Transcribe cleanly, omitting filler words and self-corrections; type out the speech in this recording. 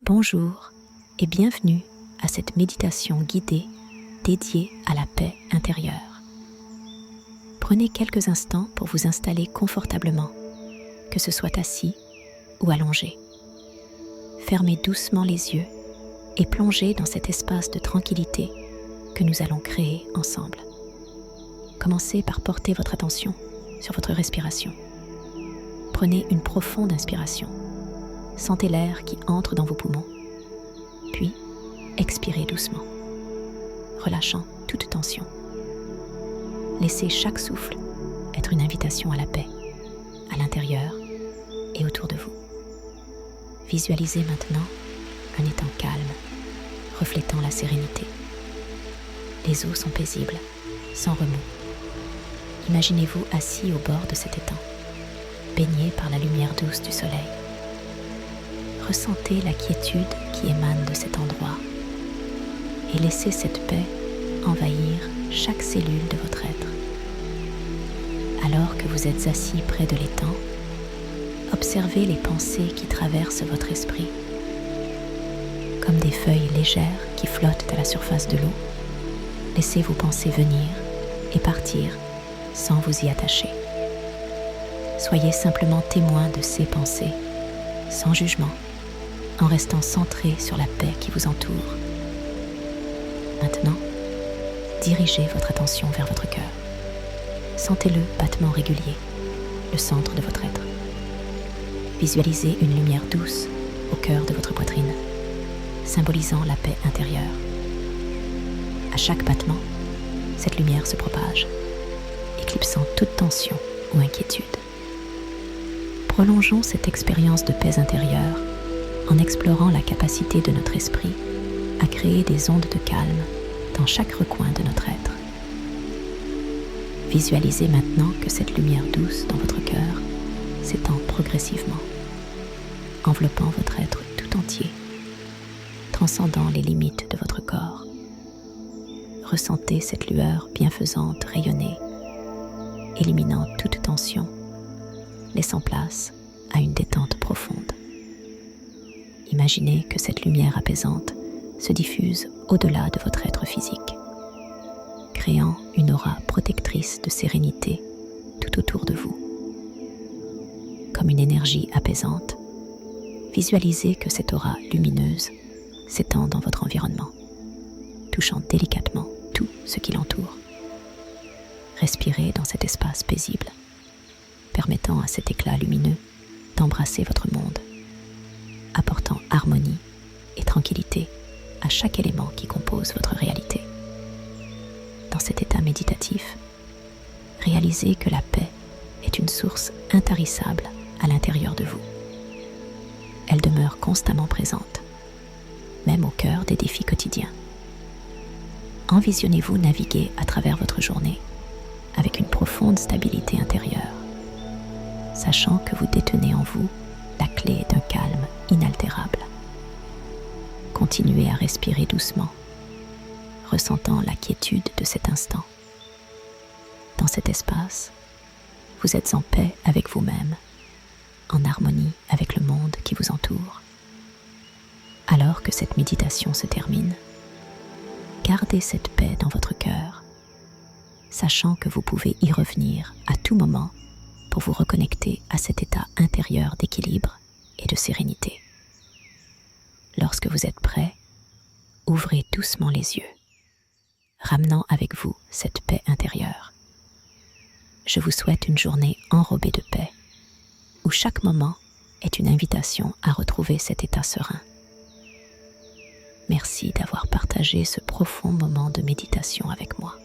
Bonjour et bienvenue à cette méditation guidée dédiée à la paix intérieure. Prenez quelques instants pour vous installer confortablement, que ce soit assis ou allongé. Fermez doucement les yeux et plongez dans cet espace de tranquillité que nous allons créer ensemble. Commencez par porter votre attention sur votre respiration. Prenez une profonde inspiration. Sentez l'air qui entre dans vos poumons. Puis, expirez doucement, relâchant toute tension. Laissez chaque souffle être une invitation à la paix, à l'intérieur et autour de vous. Visualisez maintenant un étang calme, reflétant la sérénité. Les eaux sont paisibles, sans remous. Imaginez-vous assis au bord de cet étang, baigné par la lumière douce du soleil. Ressentez la quiétude qui émane de cet endroit et laissez cette paix envahir chaque cellule de votre être. Alors que vous êtes assis près de l'étang, observez les pensées qui traversent votre esprit. Comme des feuilles légères qui flottent à la surface de l'eau, laissez vos pensées venir et partir sans vous y attacher. Soyez simplement témoin de ces pensées, sans jugement, en restant centré sur la paix qui vous entoure. Maintenant, dirigez votre attention vers votre cœur. Sentez-le battement régulier, le centre de votre être. Visualisez une lumière douce au cœur de votre poitrine, symbolisant la paix intérieure. À chaque battement, cette lumière se propage, éclipsant toute tension ou inquiétude. Prolongeons cette expérience de paix intérieure en explorant la capacité de notre esprit à créer des ondes de calme dans chaque recoin de notre être. Visualisez maintenant que cette lumière douce dans votre cœur s'étend progressivement, enveloppant votre être tout entier, transcendant les limites de votre corps. Ressentez cette lueur bienfaisante rayonner, éliminant toute tension, laissant place à une détente profonde. Imaginez que cette lumière apaisante se diffuse au-delà de votre être physique, créant une aura protectrice de sérénité tout autour de vous. Comme une énergie apaisante, visualisez que cette aura lumineuse s'étend dans votre environnement, touchant délicatement tout ce qui l'entoure. Respirez dans cet espace paisible, permettant à cet éclat lumineux d'embrasser votre monde, apportant harmonie et tranquillité à chaque élément qui compose votre réalité. Dans cet état méditatif, réalisez que la paix est une source intarissable à l'intérieur de vous. Elle demeure constamment présente, même au cœur des défis quotidiens. Envisionnez-vous naviguer à travers votre journée avec une profonde stabilité intérieure, sachant que vous détenez en vous la clé d'un calme inaltérable. Continuez à respirer doucement, ressentant la quiétude de cet instant. Dans cet espace, vous êtes en paix avec vous-même, en harmonie avec le monde qui vous entoure. Alors que cette méditation se termine, gardez cette paix dans votre cœur, sachant que vous pouvez y revenir à tout moment pour vous reconnecter à cet état intérieur d'équilibre et de sérénité. Lorsque vous êtes prêt, ouvrez doucement les yeux, ramenant avec vous cette paix intérieure. Je vous souhaite une journée enrobée de paix, où chaque moment est une invitation à retrouver cet état serein. Merci d'avoir partagé ce profond moment de méditation avec moi.